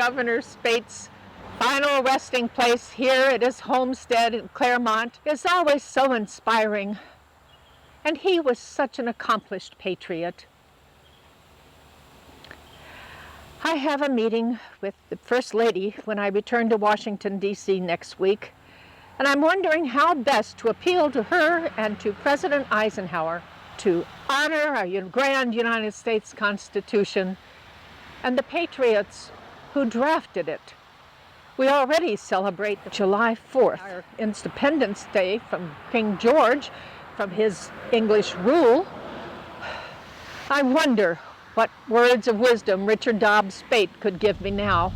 Governor Spaight's final resting place here at his homestead in Clermont is always so inspiring. And he was such an accomplished patriot. I have a meeting with the First Lady when I return to Washington, D.C. next week, and I'm wondering how best to appeal to her and to President Eisenhower to honor our grand United States Constitution and the patriots who drafted it. We already celebrate July 4th, our Independence Day from King George, from his English rule. I wonder what words of wisdom Richard Dobbs Spaight could give me now.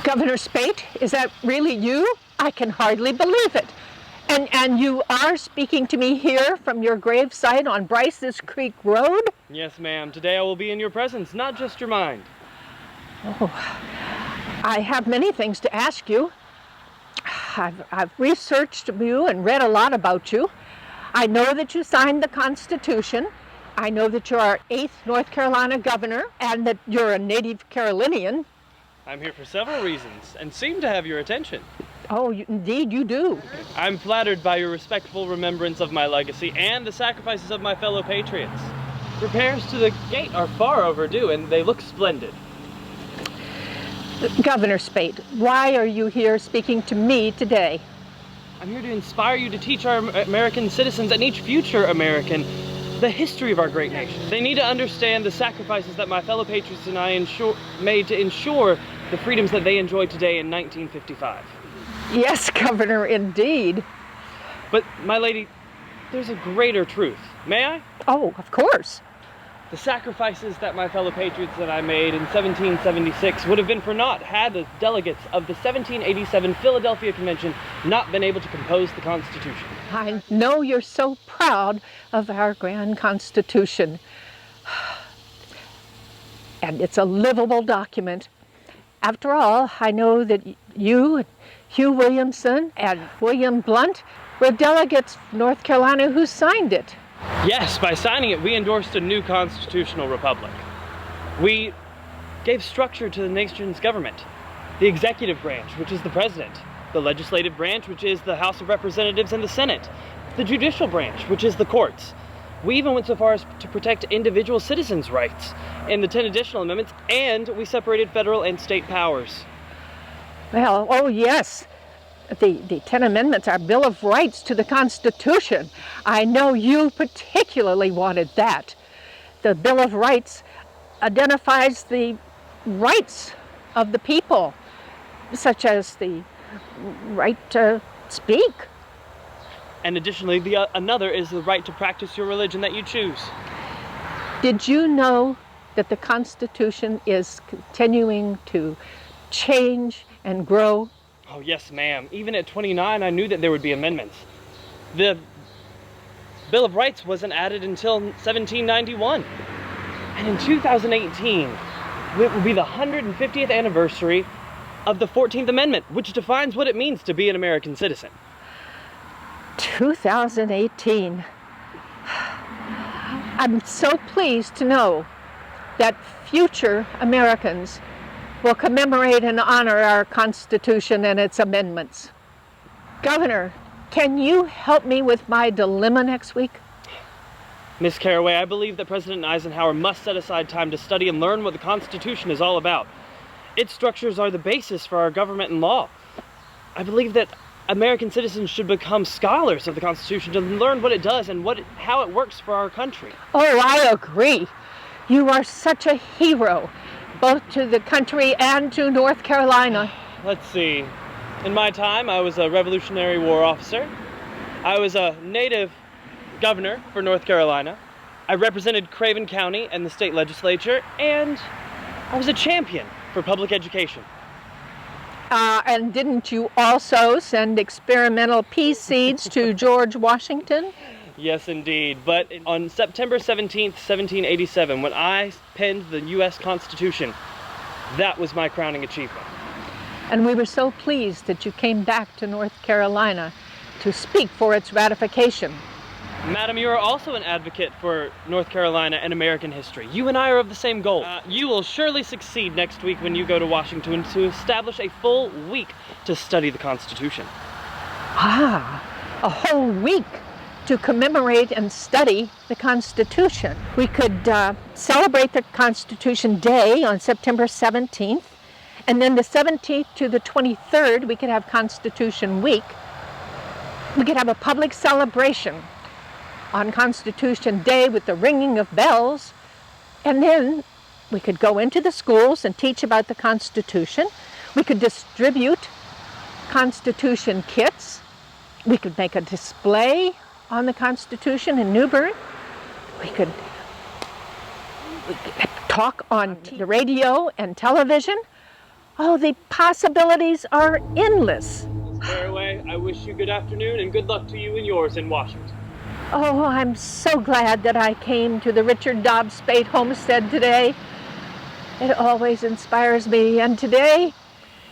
Governor Spaight, is that really you? I can hardly believe it. And you are speaking to me here from your gravesite on Bryce's Creek Road? Yes, ma'am. Today I will be in your presence, not just your mind. Oh, I have many things to ask you. I've researched you and read a lot about you. I know that you signed the Constitution. I know that you're our 8th North Carolina governor and that you're a native Carolinian. I'm here for several reasons and seem to have your attention. Oh, indeed you do. I'm flattered by your respectful remembrance of my legacy and the sacrifices of my fellow patriots. Repairs to the gate are far overdue and they look splendid. Governor Spaight, why are you here speaking to me today? I'm here to inspire you to teach our American citizens and each future American the history of our great nation. They need to understand the sacrifices that my fellow patriots and I made to ensure the freedoms that they enjoy today in 1955. Yes, Governor, indeed. But, my lady, there's a greater truth. May I? Oh, of course. The sacrifices that my fellow patriots and I made in 1776 would have been for naught had the delegates of the 1787 Philadelphia Convention not been able to compose the Constitution. I know you're so proud of our grand Constitution. And it's a livable document. After all, I know that you, Hugh Williamson, and William Blount were delegates from North Carolina who signed it. Yes, by signing it, we endorsed a new constitutional republic. We gave structure to the nation's government. The executive branch, which is the president. The legislative branch, which is the House of Representatives and the Senate. The judicial branch, which is the courts. We even went so far as to protect individual citizens' rights in the 10 additional amendments, and we separated federal and state powers. Well, oh yes. The 10 Amendments are Bill of Rights to the Constitution. I know you particularly wanted that. The Bill of Rights identifies the rights of the people, such as the right to speak. And additionally, another is the right to practice your religion that you choose. Did you know that the Constitution is continuing to change and grow? Oh, yes, ma'am. Even at 29, I knew that there would be amendments. The Bill of Rights wasn't added until 1791. And in 2018, it will be the 150th anniversary of the 14th Amendment, which defines what it means to be an American citizen. 2018. I'm so pleased to know that future Americans will commemorate and honor our Constitution and its amendments. Governor, can you help me with my dilemma next week? Miss Caraway, I believe that President Eisenhower must set aside time to study and learn what the Constitution is all about. Its structures are the basis for our government and law. I believe that American citizens should become scholars of the Constitution to learn what it does and how it works for our country. Oh, I agree. You are such a hero, both to the country and to North Carolina. Let's see. In my time, I was a Revolutionary War officer. I was a native governor for North Carolina. I represented Craven County and the state legislature, and I was a champion for public education. And didn't you also send experimental pea seeds to George Washington? Yes, indeed. But on September 17th, 1787, when I penned the U.S. Constitution, that was my crowning achievement. And we were so pleased that you came back to North Carolina to speak for its ratification. Madam, you are also an advocate for North Carolina and American history. You and I are of the same goal. You will surely succeed next week when you go to Washington to establish a full week to study the Constitution. Ah, a whole week to commemorate and study the Constitution. We could celebrate the Constitution Day on September 17th, and then the 17th to the 23rd, we could have Constitution Week. We could have a public celebration on Constitution Day with the ringing of bells, and then we could go into the schools and teach about the Constitution. We could distribute Constitution kits. We could make a display on the Constitution in Newburgh. We could talk on the radio and television. Oh, the possibilities are endless. Ms. Caraway, I wish you good afternoon and good luck to you and yours in Washington. Oh, I'm so glad that I came to the Richard Dobbs Spaight homestead today. It always inspires me, and today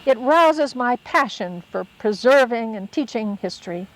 it rouses my passion for preserving and teaching history.